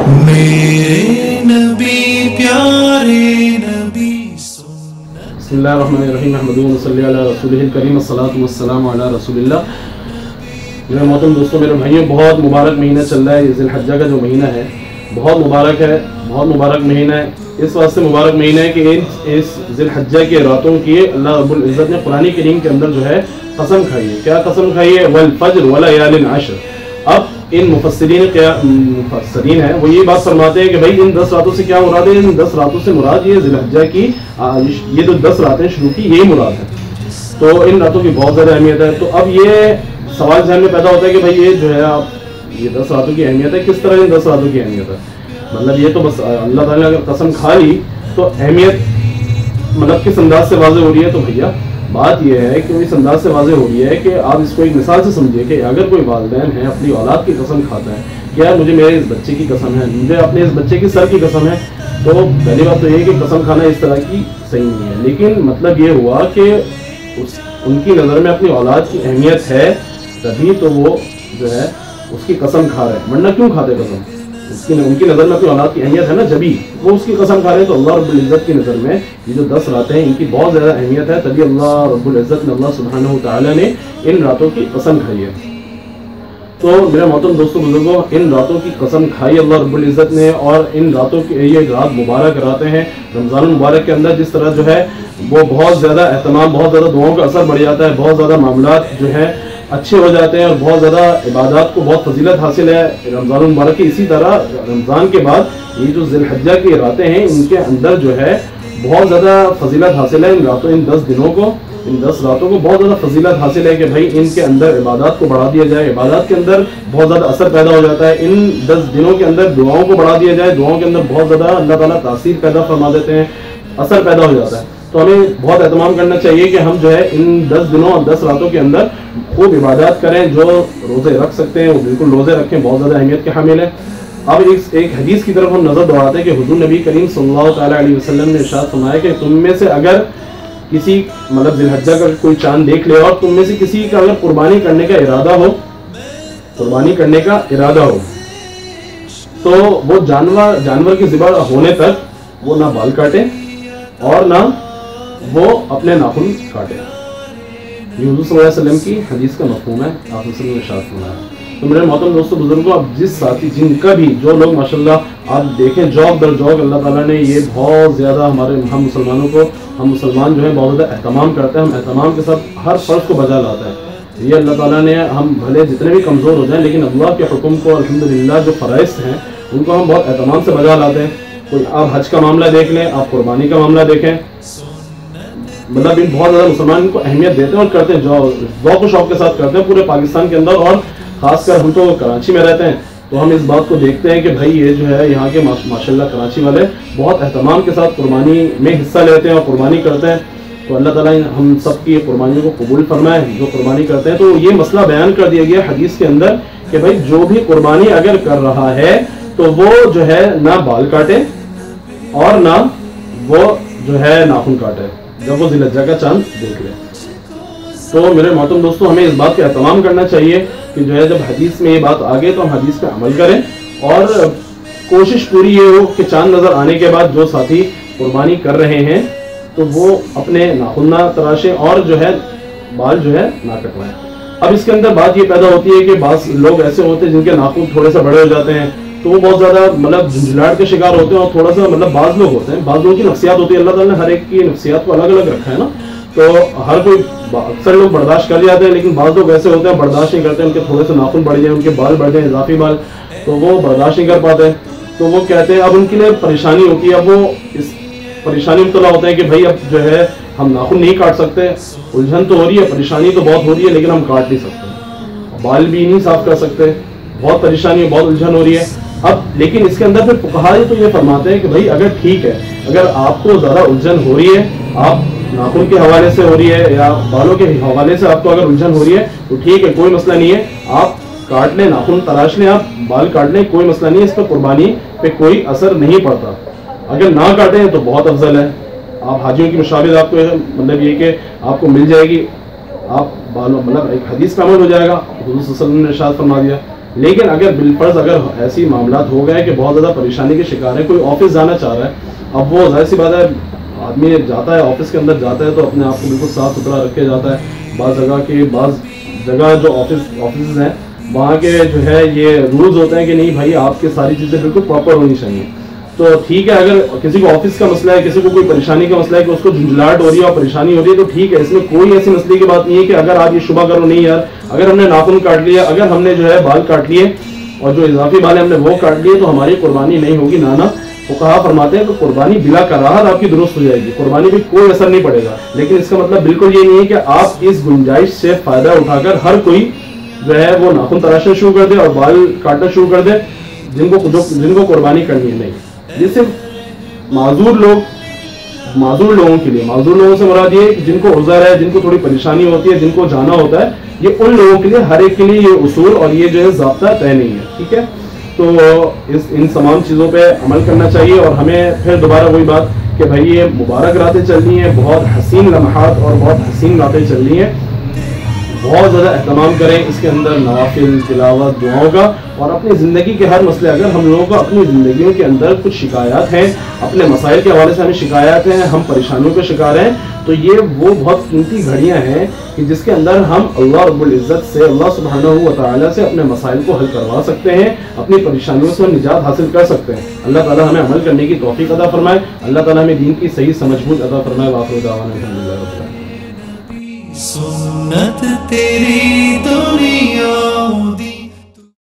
میرے نبی پیارے نبی بسم اللہ الرحمن الرحیم احمد صلی علی رسول الکریم الصلاۃ والسلام علی رسول اللہ۔ میرے محترم دوستوں، میرے بھائیوں، بہت مبارک مہینہ چل رہا ہے۔ یہ ذی الحجہ کا جو مہینہ ہے بہت مبارک ہے، بہت مبارک مہینہ ہے۔ اس واسطے مبارک مہینہ ہے کہ اس ذی الحجہ کے راتوں کی اللہ رب العزت نے قرآن کریم کے اندر جو ہے قسم کھائی ہے۔ کیا قسم کھائی ہے؟ والفجر ولیال عشر۔ اب ان مفسرین ہیں وہ یہ بات فرماتے ہیں کہ بھائی ان 10 راتوں سے کیا مراد ہے؟ ان 10 راتوں سے مراد یہ ذی الحجہ کی یہ جو 10 راتیں شروع کی یہی مراد ہے۔ تو ان راتوں کی بہت زیادہ اہمیت ہے۔ تو اب یہ سوال ذہن میں پیدا ہوتا ہے کہ بھائی یہ جو ہے آپ یہ 10 راتوں کی اہمیت ہے، کس طرح ان 10 راتوں کی اہمیت ہے؟ مطلب یہ تو بس اللہ تعالیٰ نے اگر قسم کھا لی تو اہمیت مطلب کس انداز سے واضح ہو رہی ہے؟ تو بھیا بات یہ ہے کہ اس انداز سے واضح ہو رہی ہے کہ آپ اس کو ایک مثال سے سمجھیے کہ اگر کوئی والدین ہیں اپنی اولاد کی قسم کھاتا ہے کہ یار مجھے میرے اس بچے کی قسم ہے، مجھے اپنے اس بچے کی سر کی قسم ہے، تو پہلی بات تو یہ کہ قسم کھانا اس طرح کی صحیح نہیں ہے۔ لیکن مطلب یہ ہوا کہ ان کی نظر میں اپنی اولاد کی اہمیت ہے، تبھی تو وہ جو ہے اس کی قسم کھا رہے ہیں، ورنہ کیوں کھاتے قسم؟ ان کی نظر میں اپنی اولاد کی اہمیت ہے نا، جبھی وہ اس کی قسم کھا رہے ہیں۔ تو اللہ رب العزت کی نظر میں یہ جو 10 راتیں ہیں ان کی بہت زیادہ اہمیت ہے، تبھی اللہ رب العزت نے اللہ سبحانہ وتعالی نے ان راتوں کی قسم کھائی ہے۔ تو میرے محترم دوستوں بزرگوں، ان راتوں کی قسم کھائی اللہ رب العزت نے، اور ان راتوں کی یہ رات مبارک راتیں ہیں رمضان المبارک کے اندر جس طرح جو ہے وہ بہت زیادہ اہتمام، بہت زیادہ دعاؤں کا اثر بڑھ جاتا ہے، بہت زیادہ معاملات جو ہے اچھے ہو جاتے ہیں اور بہت زیادہ عبادات کو بہت فضیلت حاصل ہے رمضان المبارک کی۔ اسی طرح رمضان کے بعد یہ جو ذی الحجہ کی راتیں ہیں ان کے اندر جو ہے بہت زیادہ فضیلت حاصل ہے۔ ان راتوں، ان 10 دنوں کو، ان 10 راتوں کو بہت زیادہ فضیلت حاصل ہے کہ بھائی ان کے اندر عبادات کو بڑھا دیا جائے، عبادات کے اندر بہت زیادہ اثر پیدا ہو جاتا ہے۔ ان 10 دنوں کے اندر دعاؤں کو بڑھا دیا جائے، دعاؤں کے اندر بہت زیادہ اللہ تعالیٰ تاثیر پیدا فرما دیتے ہیں، اثر پیدا ہو جاتا ہے۔ تو ہمیں بہت اہتمام کرنا چاہیے کہ ہم جو ہے ان 10 دنوں اور 10 راتوں کے اندر خوب عبادات کریں۔ جو روزے رکھ سکتے ہیں وہ بالکل روزے رکھیں، بہت زیادہ اہمیت کے حامل ہیں۔ اب ایک حدیث کی طرف ہم نظر دوڑاتے ہیں کہ حضور نبی کریم صلی اللہ تعالیٰ علیہ وسلم نے ارشاد فرمایا کہ تم میں سے اگر کسی مطلب ذی الحجہ کا کوئی چاند دیکھ لے اور تم میں سے کسی کا اگر قربانی کرنے کا ارادہ ہو، قربانی کرنے کا ارادہ ہو، تو وہ جانور کی ذبح ہونے تک وہ نہ بال کاٹے اور نہ وہ اپنے ناخن کاٹے۔ یہ حضور صلی اللہ علیہ وسلم کی حدیث کا مفہوم ہے، آپ نے ارشاد فرمایا۔ تو میرے محترم دوستوں بزرگوں، اب جس ساتھی جن کا بھی جو لوگ ماشاءاللہ آپ دیکھیں جوق در جوق اللہ تعالیٰ نے یہ بہت زیادہ ہم مسلمانوں کو، ہم مسلمان جو ہیں بہت زیادہ اہتمام کرتے ہیں، ہم اہتمام کے ساتھ ہر فرض کو بجا لاتا ہے۔ یہ اللہ تعالیٰ نے ہم بھلے جتنے بھی کمزور ہو جائیں لیکن اللہ کے حکم کو الحمدللہ جو فرائض ہیں ان کو ہم بہت اہتمام سے بجا لاتے ہیں۔ کوئی آپ حج کا معاملہ دیکھ لیں، آپ قربانی کا معاملہ دیکھیں، مطلب ان بہت زیادہ مسلمان ان کو اہمیت دیتے ہیں اور کرتے ہیں، جو ذوق و شوق کے ساتھ کرتے ہیں پورے پاکستان کے اندر، اور خاص کر ہم تو کراچی میں رہتے ہیں تو ہم اس بات کو دیکھتے ہیں کہ بھائی یہ جو ہے یہاں کے ماشاءاللہ کراچی والے بہت اہتمام کے ساتھ قربانی میں حصہ لیتے ہیں اور قربانی کرتے ہیں۔ تو اللہ تعالیٰ ہم سب کی قربانیوں کو قبول فرمائے جو قربانی کرتے ہیں۔ تو یہ مسئلہ بیان کر دیا گیا حدیث کے اندر کہ بھائی جو بھی قربانی اگر کر رہا ہے تو وہ جو ہے نہ بال کاٹے اور نہ وہ جو ہے ناخن کاٹے جب وہ ذی الحجہ کا چاند دیکھ لے۔ تو میرے محترم دوستوں، ہمیں اس بات کا اہتمام کرنا چاہیے کہ جو ہے جب حدیث میں یہ بات آگے تو ہم حدیث پہ عمل کریں، اور کوشش پوری یہ ہو کہ چاند نظر آنے کے بعد جو ساتھی قربانی کر رہے ہیں تو وہ اپنے ناخن نہ تراشیں اور جو ہے بال جو ہے نہ کٹوائیں۔ اب اس کے اندر بات یہ پیدا ہوتی ہے کہ بعض لوگ ایسے ہوتے ہیں جن کے ناخن تھوڑے سے بڑے ہو جاتے ہیں تو وہ بہت زیادہ مطلب جھنجھلاہٹ کے شکار ہوتے ہیں، اور تھوڑا سا مطلب بعض لوگ ہوتے ہیں، بعض لوگوں کی نفسیات ہوتی ہے، اللہ تعالیٰ نے ہر ایک کی نفسیات کو الگ الگ رکھا ہے نا، تو ہر کوئی اکثر لوگ برداشت کر جاتے ہیں، لیکن بعض لوگ ایسے ہوتے ہیں برداشت نہیں کرتے، ان کے تھوڑے سے ناخن بڑھ جائیں، ان کے بال بڑھ جائیں اضافی بال، تو وہ برداشت نہیں کر پاتے، تو وہ کہتے ہیں اب ان کے لیے پریشانی ہوتی ہے، اب وہ اس پریشانی میں مبتلا ہوتے ہیں کہ بھائی اب جو ہے ہم ناخن نہیں کاٹ سکتے، الجھن تو ہو رہی ہے، پریشانی تو بہت ہو رہی ہے لیکن ہم کاٹ نہیں سکتے، بال بھی نہیں صاف کر سکتے، بہت پریشانی ہے، بہت الجھن ہو رہی ہے۔ اب لیکن اس کے اندر پھر فقہا تو یہ فرماتے ہیں کہ بھائی اگر ٹھیک ہے، اگر آپ کو زیادہ الجھن ہو رہی ہے، آپ ناخن کے حوالے سے ہو رہی ہے یا بالوں کے حوالے سے آپ کو اگر الجھن ہو رہی ہے تو ٹھیک ہے، کوئی مسئلہ نہیں ہے، آپ کاٹ لیں، ناخن تراش لیں، آپ بال کاٹ لیں، کوئی مسئلہ نہیں ہے، اس پر قربانی پہ کوئی اثر نہیں پڑتا۔ اگر نہ کاٹیں تو بہت افضل ہے، آپ حاجیوں کی مشابہت آپ کو مطلب یہ کہ آپ کو مل جائے گی، آپ بالوں مطلب ایک حدیث کا عمل ہو جائے گا، حضور صلی اللہ علیہ وسلم نے ارشاد فرما دیا لیکن اگر بالفرض اگر ایسی معاملات ہو گئے کہ بہت زیادہ پریشانی کے شکار ہے، کوئی آفس جانا چاہ رہا ہے، اب وہ ظاہر سی بات ہے آدمی جاتا ہے آفس کے اندر جاتا ہے تو اپنے آپ کو بالکل صاف ستھرا رکھ کے جاتا ہے. بعض جگہ جو آفسز ہیں وہاں کے جو ہے یہ رولز ہوتے ہیں کہ نہیں بھائی آپ کی ساری چیزیں بالکل پراپر ہونی چاہیے. تو ٹھیک ہے اگر کسی کو آفس کا مسئلہ ہے، کسی کو کوئی پریشانی کا مسئلہ ہے کہ اس کو جھنجھلاہٹ ہو رہی ہے اور پریشانی ہو رہی ہے، تو ٹھیک ہے، اس میں کوئی ایسی مسئلے کی بات نہیں ہے کہ اگر آپ یہ شبہ کرو نہیں یار اگر ہم نے ناخن کاٹ لیا، اگر ہم نے جو ہے بال کاٹ لیے اور جو اضافی بال ہم نے وہ کاٹ لیے تو ہماری قربانی نہیں ہوگی. نانا فقہا فرماتے ہیں کہ قربانی بلا کراہت آپ کی درست ہو جائے گی، قربانی بھی کوئی اثر نہیں پڑے گا. لیکن اس کا مطلب بالکل یہ نہیں ہے کہ آپ اس گنجائش سے فائدہ اٹھا کر ہر کوئی جو ہے وہ ناخن تراشنا شروع کر دے اور بال کاٹنا شروع کر دے جن کو قربانی کرنی ہے. نہیں، یہ صرف معذور لوگوں کے لیے، معذور لوگوں سے مراد یہ کہ جن کو عذر ہے، جن کو تھوڑی پریشانی ہوتی ہے، جن کو جانا ہوتا ہے، یہ ان لوگوں کے لیے، ہر ایک کے لیے یہ اصول اور یہ جو ہے ضابطہ طے نہیں ہے. ٹھیک ہے، تو ان تمام چیزوں پہ عمل کرنا چاہیے. اور ہمیں پھر دوبارہ وہی بات کہ بھائی یہ مبارک راتیں چل رہی ہیں، بہت حسین لمحات اور بہت حسین راتیں چل رہی ہیں، بہت زیادہ اہتمام کریں اس کے اندر نوافل، تلاوت، دعاؤں کا. اور اپنی زندگی کے ہر مسئلے، اگر ہم لوگوں کو اپنی زندگیوں کے اندر کچھ شکایات ہیں، اپنے مسائل کے حوالے سے ہمیں شکایات ہیں، ہم پریشانیوں کے شکار ہیں، تو یہ وہ بہت قیمتی گھڑیاں ہیں کہ جس کے اندر ہم اللہ رب العزت سے، اللہ سبحانہ و تعالیٰ سے اپنے مسائل کو حل کروا سکتے ہیں، اپنی پریشانیوں سے نجات حاصل کر سکتے ہیں. اللہ تعالیٰ ہمیں عمل کرنے کی توفیق عطا فرمائے. اللہ تعالیٰ ہمیں دین کی صحیح سمجھ بوجھ عطا فرمائے. وآخر دعوانا الحمدللہ رب العالمین. سنت تیری دنیا